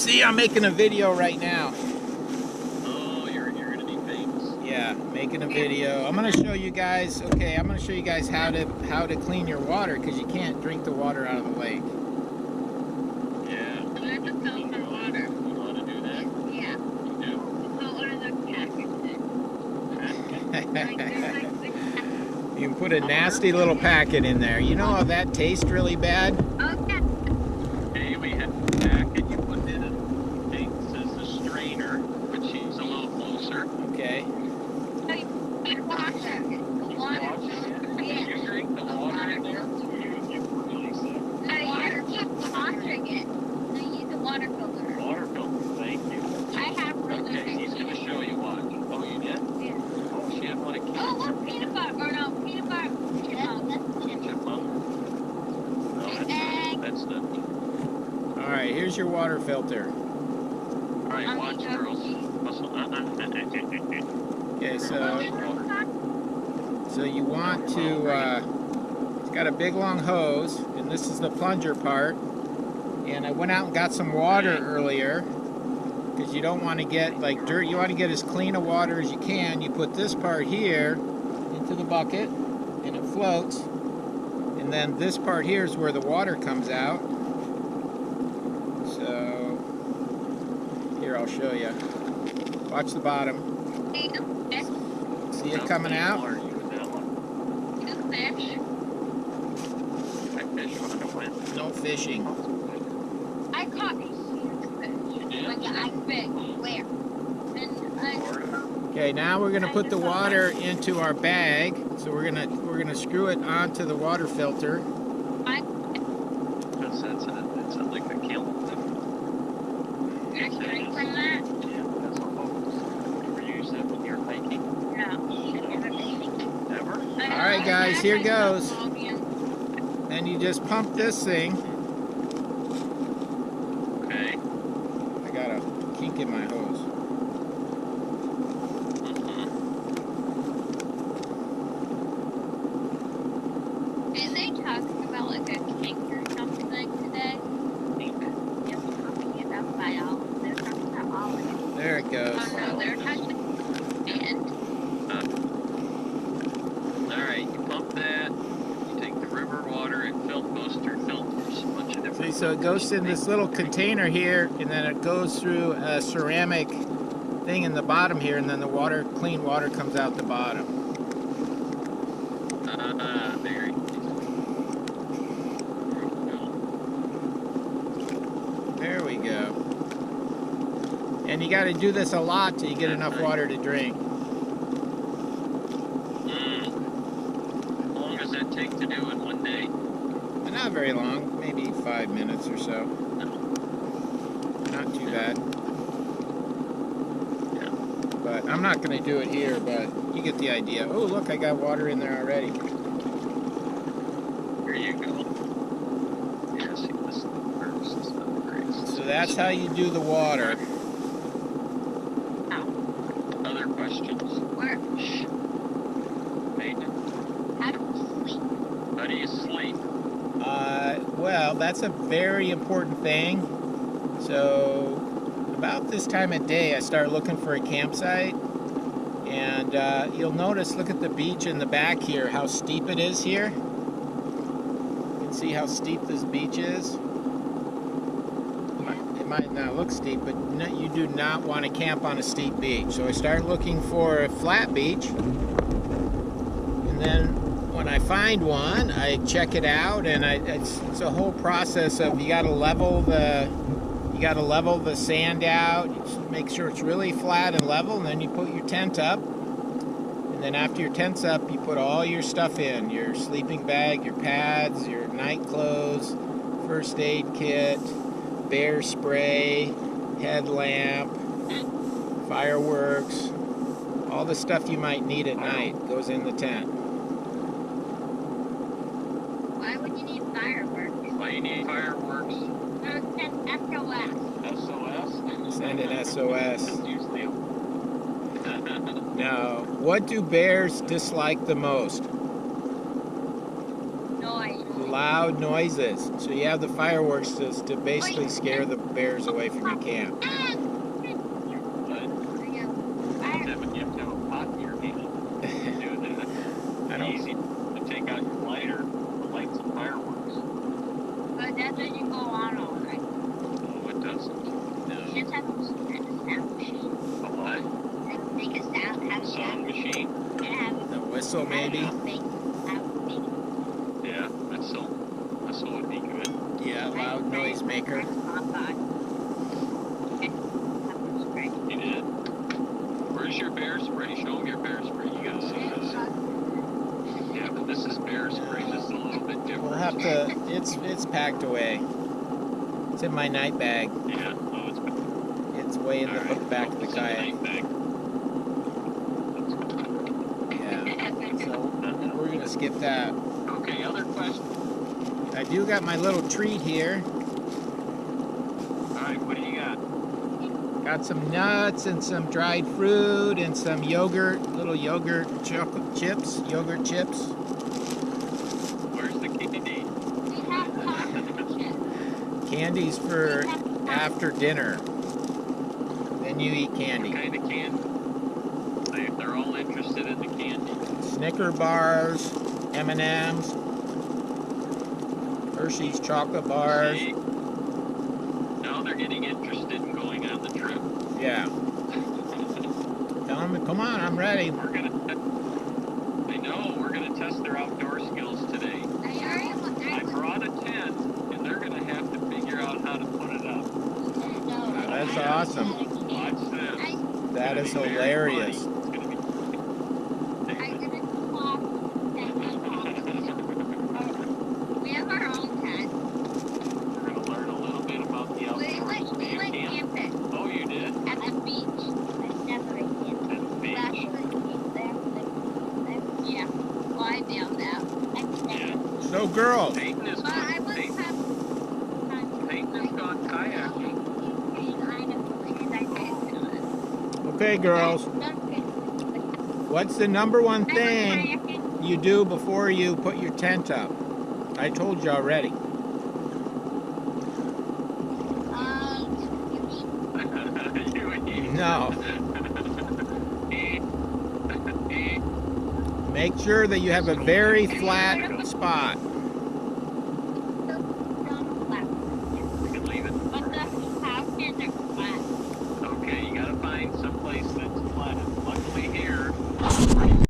See, I'm making a video right now. Oh, you're gonna be famous. Yeah, making a video. I'm gonna show you guys. Okay, I'm gonna show you guys how to clean your water, because you can't drink the water out of the lake. Yeah. I have to filter water. You know how to do that? Yeah. You do? So what are the packets? You can put a nasty little packet in there. You know how that tastes really bad? Okay. Okay, we have a packet. You put in a thing that says the strainer, which is a little closer. Okay. You wash it. Wash it. Yeah. You drink the water in there. You release it. No, you keep washing it. So you use a water filter. Water filter. Thank you. I have really Okay, he's gonna show you what. Oh, you did? Yeah. Oh, she had one of Oh, look, peanut butter. Or no, peanut butter. chipmunk. No, that's the. All right, here's your water filter. All right, watch, girls. Okay, so you want to. It's got a big long hose, and this is the plunger part. And I went out and got some water earlier, because you don't want to get like dirt. You want to get as clean a water as you can. You put this part here into the bucket, and it floats. And then this part here is where the water comes out. So here, I'll show you. Watch the bottom. See it coming out? You fish. I fish when I went. No fishing. I caught a huge fish. Like I fish. Where? Okay, now we're gonna put the water into our bag. So we're gonna screw it onto the water filter. It's like a kiln. Can I drink from that? Yeah, that's a hose. You ever use that when you're hiking? No. Never? Alright guys, here goes. And you just pump this thing. Okay. I got a kink in my hose. Is they talking about like a kink or something today? They're talking about biology. They're talking about biology. There it goes. Oh no, they're talking and Alright, you pump that. You take the river water and goes through filters. A bunch of different See, so it goes in this little container here, and then it goes through a ceramic thing in the bottom here, and then the water, clean water, comes out the bottom. There you go. There we go. And you got to do this a lot till you get enough water to drink. How long does that take to do in one day? Not very long, maybe 5 minutes or so. Not too bad. Yeah. But I'm not going to do it here, but you get the idea. Oh, look, I got water in there already. Here you go. Yeah, see, this is the first. This is the great. So that's how you do the water. Other questions? where? Hayden, How do you sleep? how do you sleep? Well, that's a very important thing. So about this time of day, I start looking for a campsite. And you'll notice, look at the beach in the back here, how steep it is here. You can see how steep this beach is. It might not look steep, but you do not want to camp on a steep beach. So I start looking for a flat beach. And then when I find one, I check it out, and it's a whole process of you got to level the sand out, make sure it's really flat and level, and then you put your tent up. And then after your tent's up, you put all your stuff in, your sleeping bag, your pads, your night clothes, first aid kit, bear spray, headlamp, fireworks, all the stuff you might need at night goes in the tent. Why would you need fireworks? Why you need fireworks? Send SOS. SOS? Send an SOS. That's usually Now, what do bears dislike the most? Noise. loud noises. So you have the fireworks to basically scare the bears away from your camp. But you have to have a pot in your hand to do that. I don't. Easy to take out your lighter and light some fireworks. But that doesn't go on all night. No, it doesn't. No. You just have a sound machine. A what? Like make a sound, have a Sound machine? and have The whistle maybe. Yeah, whistle. Whistle would be good. Yeah, loud noise maker. You did? Where's your bear spray? Show them your bear spray. You gotta see this. Yeah, but this is bear spray. This is a little bit different. We'll have to. It's packed away. It's in my night bag. Yeah. Oh, it's back. It's way in the Alright, back of the it's in kayak. night bag. Yeah. So we're gonna skip that. Okay, other questions? I do got my little treat here. Alright, what do you got? Got some nuts and some dried fruit and some yogurt, little yogurt chocolate chips, yogurt chips. Where's the candy? Candies for after dinner. Then you eat What candy. kind of candy? They're all interested in the candy. Snicker bars, M&Ms, Hershey's chocolate bars. See? Now they're getting interested in going on the trip. Yeah. Tell them, come on, I'm ready. I know, we're gonna test their outdoor skills today. I brought a tent, and they're gonna have to figure out how to put it up. That's awesome. Watch this. That is It's gonna be very hilarious. funny. It's gonna be. We have our own tent. We're gonna learn a little bit about the We outdoors. went Do you camp? camping Oh, you did? at the beach. I've never been camping. At the beach? Yeah. Well, I found out. I've never. So girls, Peyton has But I gone, was Peyton has gone kayaking. okay girls, what's the number one thing you do before you put your tent up? I told you already. You eat. No. Make sure that you have a very flat spot.